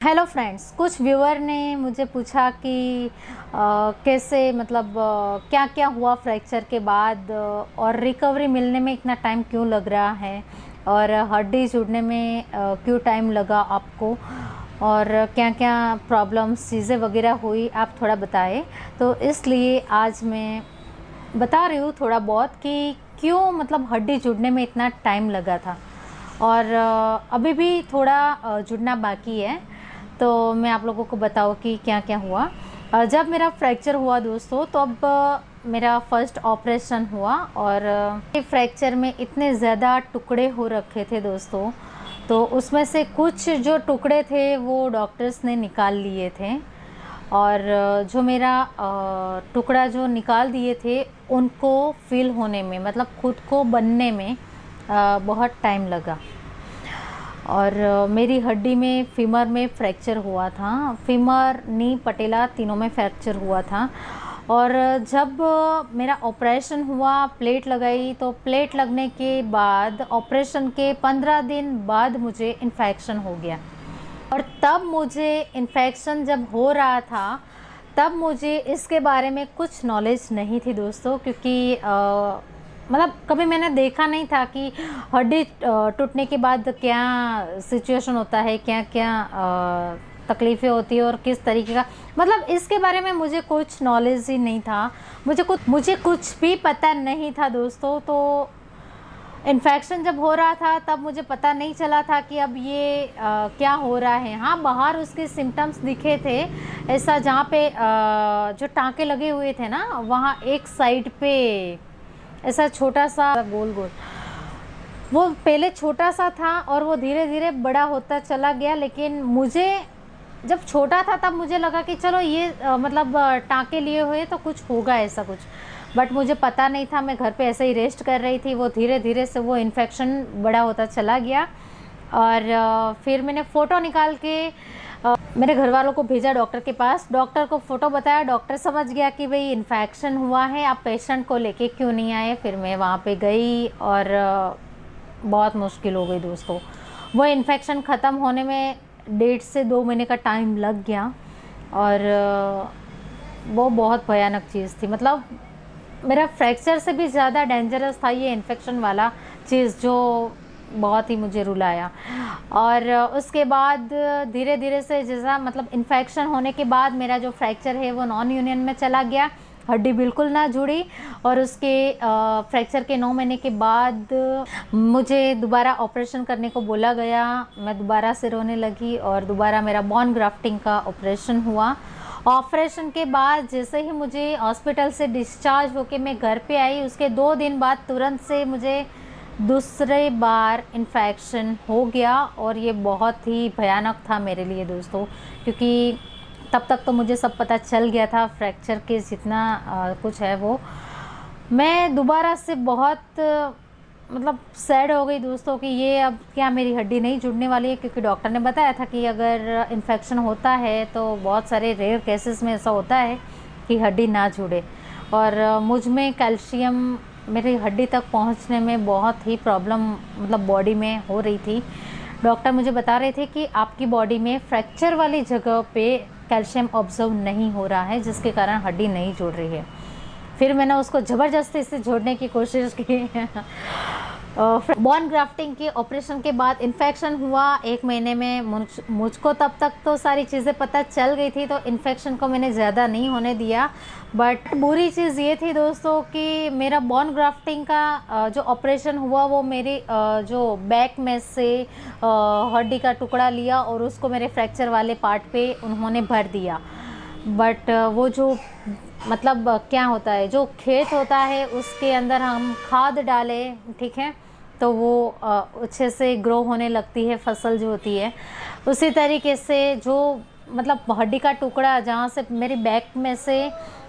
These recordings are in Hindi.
हेलो फ्रेंड्स, कुछ व्यूअर ने मुझे पूछा कि कैसे मतलब क्या क्या हुआ फ्रैक्चर के बाद और रिकवरी मिलने में इतना टाइम क्यों लग रहा है और हड्डी जुड़ने में क्यों टाइम लगा आपको और क्या क्या प्रॉब्लम्स चीज़ें वगैरह हुई, आप थोड़ा बताएं। तो इसलिए आज मैं बता रही हूँ थोड़ा बहुत कि क्यों मतलब हड्डी जुड़ने में इतना टाइम लगा था और अभी भी थोड़ा जुड़ना बाकी है। तो मैं आप लोगों को बताऊँ कि क्या क्या हुआ। जब मेरा फ्रैक्चर हुआ दोस्तों, तो अब मेरा फर्स्ट ऑपरेशन हुआ और फ्रैक्चर में इतने ज़्यादा टुकड़े हो रखे थे दोस्तों, तो उसमें से कुछ जो टुकड़े थे वो डॉक्टर्स ने निकाल लिए थे और जो मेरा टुकड़ा जो निकाल दिए थे उनको फिल होने में मतलब खुद को बनने में बहुत टाइम लगा। और मेरी हड्डी में फीमर में फ्रैक्चर हुआ था, फीमर नी पटेला तीनों में फ्रैक्चर हुआ था। और जब मेरा ऑपरेशन हुआ, प्लेट लगाई, तो प्लेट लगने के बाद ऑपरेशन के 15 दिन बाद मुझे इन्फेक्शन हो गया। और तब मुझे इन्फेक्शन जब हो रहा था तब मुझे इसके बारे में कुछ नॉलेज नहीं थी दोस्तों, क्योंकि मतलब कभी मैंने देखा नहीं था कि हड्डी टूटने के बाद क्या सिचुएशन होता है, क्या क्या तकलीफ़ें होती है और किस तरीके का, मतलब इसके बारे में मुझे कुछ नॉलेज ही नहीं था। मुझे कुछ भी पता नहीं था दोस्तों। तो इन्फेक्शन जब हो रहा था तब मुझे पता नहीं चला था कि अब ये क्या हो रहा है। हाँ, बाहर उसके सिम्टम्स दिखे थे, ऐसा जहाँ पे जो टाँके लगे हुए थे ना, वहाँ एक साइड पे ऐसा छोटा सा गोल गोल, वो पहले छोटा सा था और वो धीरे धीरे बड़ा होता चला गया। लेकिन मुझे जब छोटा था तब मुझे लगा कि चलो ये मतलब टाँके लिए हुए तो कुछ होगा ऐसा कुछ, बट मुझे पता नहीं था। मैं घर पे ऐसे ही रेस्ट कर रही थी, वो धीरे धीरे से वो इन्फेक्शन बड़ा होता चला गया। और फिर मैंने फ़ोटो निकाल के मेरे घर वालों को भेजा डॉक्टर के पास। डॉक्टर को फ़ोटो बताया, डॉक्टर समझ गया कि भाई इन्फेक्शन हुआ है, आप पेशेंट को लेके क्यों नहीं आए। फिर मैं वहाँ पे गई और बहुत मुश्किल हो गई दोस्तों। वो इन्फेक्शन ख़त्म होने में 1.5 से 2 महीने का टाइम लग गया और वो बहुत भयानक चीज़ थी। मतलब मेरा फ्रैक्चर से भी ज़्यादा डेंजरस था ये इन्फेक्शन वाला चीज़, जो बहुत ही मुझे रुलाया। और उसके बाद धीरे धीरे से जैसा मतलब इन्फेक्शन होने के बाद मेरा जो फ्रैक्चर है वो नॉन यूनियन में चला गया, हड्डी बिल्कुल ना जुड़ी। और उसके फ्रैक्चर के 9 महीने के बाद मुझे दोबारा ऑपरेशन करने को बोला गया। मैं दोबारा से रोने लगी और दोबारा मेरा बोन ग्राफ्टिंग का ऑपरेशन हुआ। ऑपरेशन के बाद जैसे ही मुझे हॉस्पिटल से डिस्चार्ज होके मैं घर पे आई, उसके 2 दिन बाद तुरंत से मुझे दूसरे बार इन्फेक्शन हो गया। और ये बहुत ही भयानक था मेरे लिए दोस्तों, क्योंकि तब तक तो मुझे सब पता चल गया था फ्रैक्चर के जितना कुछ है वो। मैं दोबारा से बहुत मतलब सैड हो गई दोस्तों कि ये अब क्या मेरी हड्डी नहीं जुड़ने वाली है, क्योंकि डॉक्टर ने बताया था कि अगर इन्फेक्शन होता है तो बहुत सारे रेयर केसेस में ऐसा होता है कि हड्डी ना जुड़े। और मुझ में कैल्शियम मेरी हड्डी तक पहुंचने में बहुत ही प्रॉब्लम मतलब बॉडी में हो रही थी। डॉक्टर मुझे बता रहे थे कि आपकी बॉडी में फ्रैक्चर वाली जगह पे कैल्शियम ऑब्जर्व नहीं हो रहा है, जिसके कारण हड्डी नहीं जुड़ रही है। फिर मैंने उसको ज़बरदस्ती से जोड़ने की कोशिश की। बोन ग्राफ्टिंग के ऑपरेशन के बाद इन्फेक्शन हुआ 1 महीने में। मुझको तब तक तो सारी चीज़ें पता चल गई थी, तो इन्फेक्शन को मैंने ज़्यादा नहीं होने दिया। बट बुरी चीज़ ये थी दोस्तों कि मेरा बोन ग्राफ्टिंग का जो ऑपरेशन हुआ वो मेरी जो बैक में से हड्डी का टुकड़ा लिया और उसको मेरे फ्रैक्चर वाले पार्ट पे उन्होंने भर दिया। बट वो जो मतलब क्या होता है, जो खेत होता है उसके अंदर हम खाद डालें, ठीक है, तो वो अच्छे से ग्रो होने लगती है फसल जो होती है। उसी तरीके से जो मतलब हड्डी का टुकड़ा जहाँ से मेरी बैक में से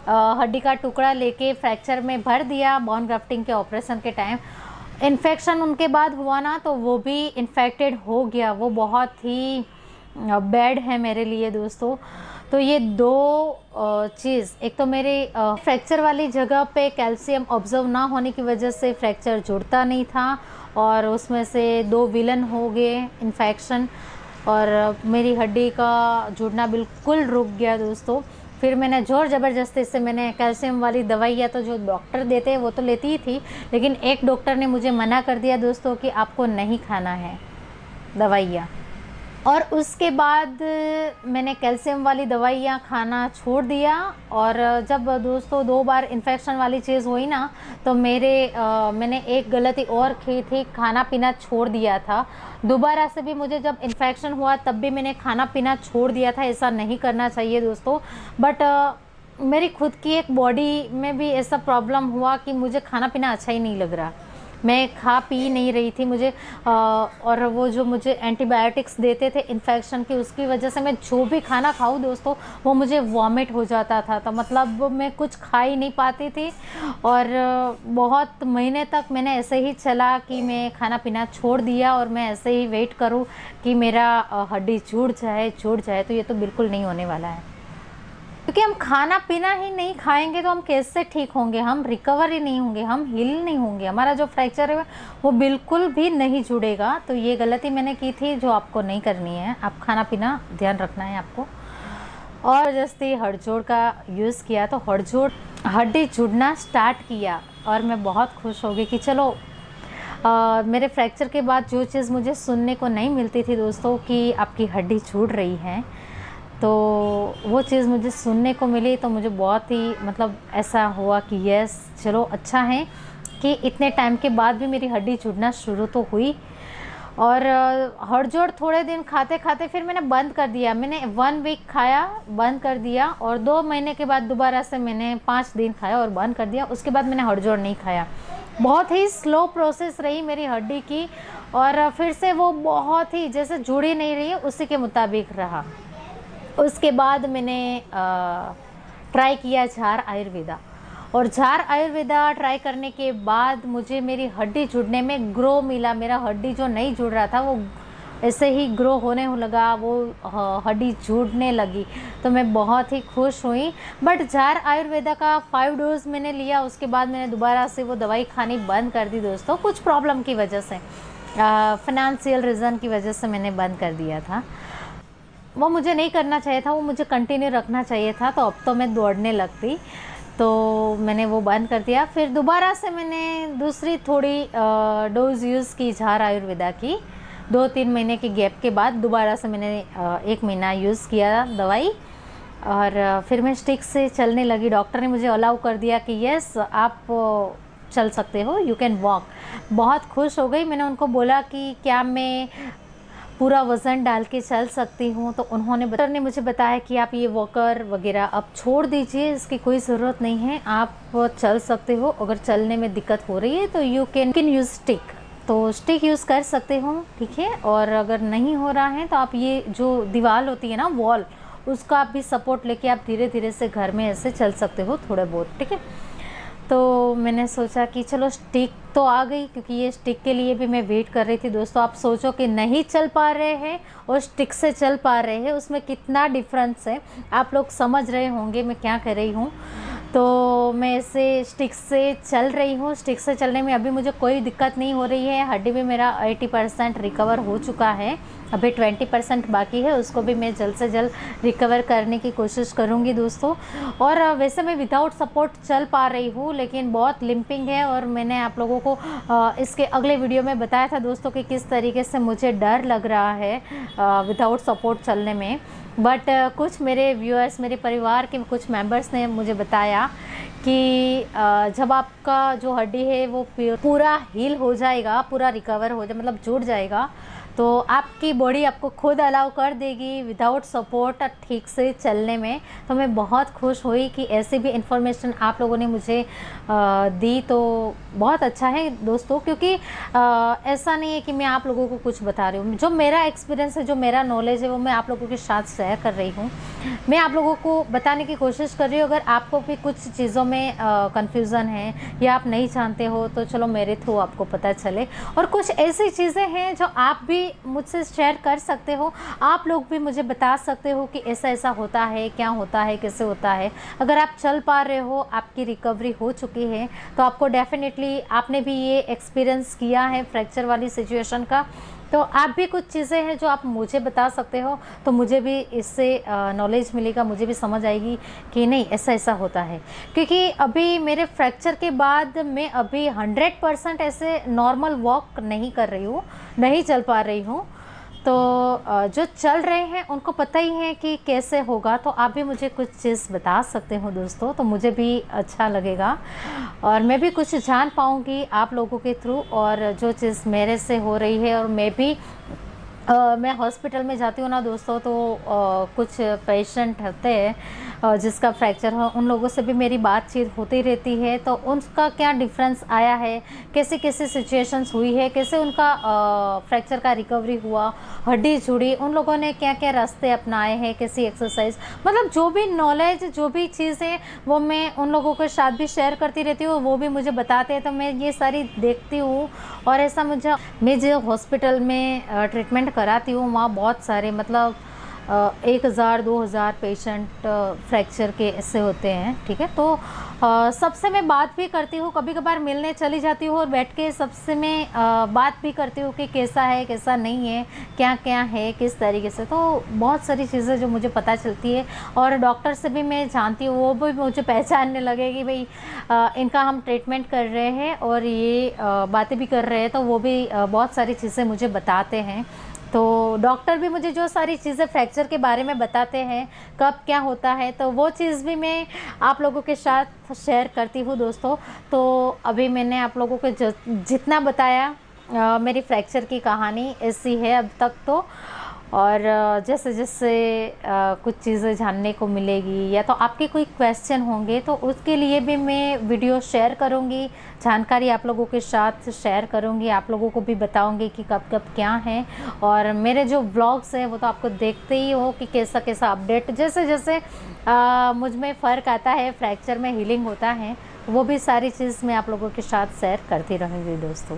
हड्डी का टुकड़ा लेके फ्रैक्चर में भर दिया बोन ग्राफ्टिंग के ऑपरेशन के टाइम, इन्फेक्शन उनके बाद हुआ ना, तो वो भी इन्फेक्टेड हो गया। वो बहुत ही बैड है मेरे लिए दोस्तों। तो ये 2 चीज़, एक तो मेरे फ्रैक्चर वाली जगह पे कैल्शियम ऑब्जर्व ना होने की वजह से फ्रैक्चर जुड़ता नहीं था और उसमें से 2 विलन हो गए इन्फेक्शन। और मेरी हड्डी का जुड़ना बिल्कुल रुक गया दोस्तों। फिर मैंने ज़ोर ज़बरदस्ती से मैंने कैल्शियम वाली दवाइयाँ तो जो डॉक्टर देते हैं वो तो लेती ही थी, लेकिन एक डॉक्टर ने मुझे मना कर दिया दोस्तों कि आपको नहीं खाना है दवाइयाँ। और उसके बाद मैंने कैल्शियम वाली दवाइयाँ खाना छोड़ दिया। और जब दोस्तों 2 बार इन्फेक्शन वाली चीज़ हुई ना, तो मैंने एक गलती और की थी, खाना पीना छोड़ दिया था। दोबारा से भी मुझे जब इन्फेक्शन हुआ तब भी मैंने खाना पीना छोड़ दिया था। ऐसा नहीं करना चाहिए दोस्तों, बट मेरी खुद की एक बॉडी में भी ऐसा प्रॉब्लम हुआ कि मुझे खाना पीना अच्छा ही नहीं लग रहा, मैं खा पी नहीं रही थी। मुझे और वो जो मुझे एंटीबायोटिक्स देते थे इन्फेक्शन की, उसकी वजह से मैं जो भी खाना खाऊं दोस्तों वो मुझे वॉमिट हो जाता था। तो मतलब मैं कुछ खा ही नहीं पाती थी। और बहुत महीने तक मैंने ऐसे ही चला कि मैं खाना पीना छोड़ दिया और मैं ऐसे ही वेट करूं कि मेरा हड्डी जुड़ जाए। तो ये तो बिल्कुल नहीं होने वाला है, क्योंकि हम खाना पीना ही नहीं खाएंगे तो हम कैसे ठीक होंगे, हम रिकवर ही नहीं होंगे, हम हील नहीं होंगे, हमारा जो फ्रैक्चर है वो बिल्कुल भी नहीं जुड़ेगा। तो ये गलती मैंने की थी जो आपको नहीं करनी है। आप खाना पीना ध्यान रखना है आपको। और जैसे हड़जोड़ का यूज़ किया तो हड्डी जुड़ना स्टार्ट किया और मैं बहुत खुश हो गई कि चलो मेरे फ्रैक्चर के बाद जो चीज़ मुझे सुनने को नहीं मिलती थी दोस्तों कि आपकी हड्डी जुड़ रही है, तो वो चीज़ मुझे सुनने को मिली। तो मुझे बहुत ही मतलब ऐसा हुआ कि यस चलो अच्छा है कि इतने टाइम के बाद भी मेरी हड्डी जुड़ना शुरू तो हुई। और हड़जोड़ थोड़े दिन खाते खाते फिर मैंने बंद कर दिया। मैंने 1 वीक खाया, बंद कर दिया, और 2 महीने के बाद दोबारा से मैंने 5 दिन खाया और बंद कर दिया। उसके बाद मैंने हड़जोड़ नहीं खाया। बहुत ही स्लो प्रोसेस रही मेरी हड्डी की, और फिर से वो बहुत ही जैसे जुड़ी नहीं रही है उसी के मुताबिक रहा। उसके बाद मैंने ट्राई किया झार आयुर्वेदा, और झार आयुर्वेदा ट्राई करने के बाद मुझे मेरी हड्डी जुड़ने में ग्रो मिला। मेरा हड्डी जो नहीं जुड़ रहा था वो ऐसे ही ग्रो होने लगा, वो हड्डी जुड़ने लगी। तो मैं बहुत ही खुश हुई। बट झार आयुर्वेदा का 5 डोज मैंने लिया, उसके बाद मैंने दोबारा से वो दवाई खानी बंद कर दी दोस्तों, कुछ प्रॉब्लम की वजह से, फाइनेंशियल रीज़न की वजह से मैंने बंद कर दिया था। वो मुझे नहीं करना चाहिए था, वो मुझे कंटिन्यू रखना चाहिए था। तो अब तो मैं दौड़ने लगती, तो मैंने वो बंद कर दिया। फिर दोबारा से मैंने दूसरी थोड़ी डोज यूज़ की झार आयुर्वेदा की। 2-3 महीने के गैप के बाद दोबारा से मैंने 1 महीना यूज़ किया दवाई, और फिर मैं स्टिक से चलने लगी। डॉक्टर ने मुझे अलाउ कर दिया कि यस आप चल सकते हो, यू कैन वॉक। बहुत खुश हो गई। मैंने उनको बोला कि क्या मैं पूरा वज़न डाल के चल सकती हूँ, तो डॉक्टर ने मुझे बताया कि आप ये वॉकर वगैरह अब छोड़ दीजिए, इसकी कोई ज़रूरत नहीं है, आप चल सकते हो। अगर चलने में दिक्कत हो रही है तो यू कैन यूज़ स्टिक, तो स्टिक यूज़ कर सकते हो, ठीक है। और अगर नहीं हो रहा है तो आप ये जो दीवार होती है ना, वॉल, उसका आप भी सपोर्ट लेके आप धीरे धीरे से घर में ऐसे चल सकते हो थोड़े बहुत, ठीक है। तो मैंने सोचा कि चलो स्टिक तो आ गई, क्योंकि ये स्टिक के लिए भी मैं वेट कर रही थी दोस्तों। आप सोचो कि नहीं चल पा रहे हैं और स्टिक से चल पा रहे हैं, उसमें कितना डिफरेंस है। आप लोग समझ रहे होंगे मैं क्या कर रही हूँ। तो मैं ऐसे स्टिक से चल रही हूँ। स्टिक से चलने में अभी मुझे कोई दिक्कत नहीं हो रही है। हड्डी भी मेरा 80% रिकवर हो चुका है, अभी 20% बाकी है, उसको भी मैं जल्द से जल्द रिकवर करने की कोशिश करूँगी दोस्तों। और वैसे मैं विदाउट सपोर्ट चल पा रही हूँ, लेकिन बहुत लिम्पिंग है। और मैंने आप लोगों को इसके अगले वीडियो में बताया था दोस्तों कि किस तरीके से मुझे डर लग रहा है विदाउट सपोर्ट चलने में। बट कुछ मेरे व्यूअर्स, मेरे परिवार के कुछ मेंबर्स ने मुझे बताया कि जब आपका जो हड्डी है वो पूरा हील हो जाएगा, पूरा रिकवर हो जाए, मतलब जुड़ जाएगा, तो आपकी बॉडी आपको खुद अलाउ कर देगी विदाउट सपोर्ट ठीक से चलने में। तो मैं बहुत खुश हुई कि ऐसी भी इन्फॉर्मेशन आप लोगों ने मुझे दी, तो बहुत अच्छा है दोस्तों। क्योंकि ऐसा नहीं है कि मैं आप लोगों को कुछ बता रही हूँ, जो मेरा एक्सपीरियंस है, जो मेरा नॉलेज है, वो मैं आप लोगों के साथ शेयर कर रही हूँ। मैं आप लोगों को बताने की कोशिश कर रही हूँ। अगर आपको भी कुछ चीज़ों में कन्फ्यूज़न है या आप नहीं जानते हो, तो चलो मेरे थ्रू आपको पता चले। और कुछ ऐसी चीज़ें हैं जो आप भी मुझसे शेयर कर सकते हो, आप लोग भी मुझे बता सकते हो कि ऐसा ऐसा होता है, क्या होता है, कैसे होता है। अगर आप चल पा रहे हो, आपकी रिकवरी हो चुकी है, तो आपको डेफिनेटली, आपने भी ये एक्सपीरियंस किया है फ्रैक्चर वाली सिचुएशन का, तो आप भी कुछ चीज़ें हैं जो आप मुझे बता सकते हो, तो मुझे भी इससे नॉलेज मिलेगा, मुझे भी समझ आएगी कि नहीं ऐसा ऐसा होता है। क्योंकि अभी मेरे फ्रैक्चर के बाद मैं अभी 100% ऐसे नॉर्मल वॉक नहीं कर रही हूँ, नहीं चल पा रही हूँ। तो जो चल रहे हैं उनको पता ही है कि कैसे होगा, तो आप भी मुझे कुछ चीज़ बता सकते हो दोस्तों, तो मुझे भी अच्छा लगेगा और मैं भी कुछ जान पाऊँगी आप लोगों के थ्रू। और जो चीज़ मेरे से हो रही है, और मैं भी मैं हॉस्पिटल में जाती हूँ ना दोस्तों, तो कुछ पेशेंट होते हैं जिसका फ्रैक्चर हो, उन लोगों से भी मेरी बातचीत होती रहती है। तो उनका क्या डिफरेंस आया है, कैसे कैसे सिचुएशंस हुई है, कैसे उनका फ्रैक्चर का रिकवरी हुआ, हड्डी जुड़ी, उन लोगों ने क्या क्या रास्ते अपनाए हैं, कैसी एक्सरसाइज, मतलब जो भी नॉलेज, जो भी चीज़ें वो मैं उन लोगों के साथ भी शेयर करती रहती हूँ, वो भी मुझे बताते हैं। तो मैं ये सारी देखती हूँ और ऐसा मुझे, मैं जो हॉस्पिटल में ट्रीटमेंट कराती हूँ वहाँ बहुत सारे मतलब 1000-2000 पेशेंट फ्रैक्चर के ऐसे होते हैं, ठीक है। तो सबसे मैं बात भी करती हूँ, कभी कभार मिलने चली जाती हूँ और बैठ के सबसे मैं बात भी करती हूँ कि कैसा है कैसा नहीं है, क्या क्या है किस तरीके से। तो बहुत सारी चीज़ें जो मुझे पता चलती है, और डॉक्टर से भी मैं जानती हूँ, वो भी मुझे पहचानने लगे कि भाई इनका हम ट्रीटमेंट कर रहे हैं और ये बातें भी कर रहे हैं, तो वो भी बहुत सारी चीज़ें मुझे बताते हैं। तो डॉक्टर भी मुझे जो सारी चीज़ें फ्रैक्चर के बारे में बताते हैं, कब क्या होता है, तो वो चीज़ भी मैं आप लोगों के साथ शेयर करती हूँ दोस्तों। तो अभी मैंने आप लोगों को जितना बताया, मेरी फ्रैक्चर की कहानी ऐसी है अब तक तो। और जैसे जैसे कुछ चीज़ें जानने को मिलेगी, या तो आपके कोई क्वेश्चन होंगे तो उसके लिए भी मैं वीडियो शेयर करूँगी, जानकारी आप लोगों के साथ शेयर करूँगी, आप लोगों को भी बताऊँगी कि कब कब क्या है। और मेरे जो व्लॉग्स हैं वो तो आपको देखते ही हो कि कैसा कैसा अपडेट, जैसे जैसे मुझ में फ़र्क आता है, फ्रैक्चर में हीलिंग होता है, वो भी सारी चीज़ मैं आप लोगों के साथ शेयर करती रहूँगी दोस्तों।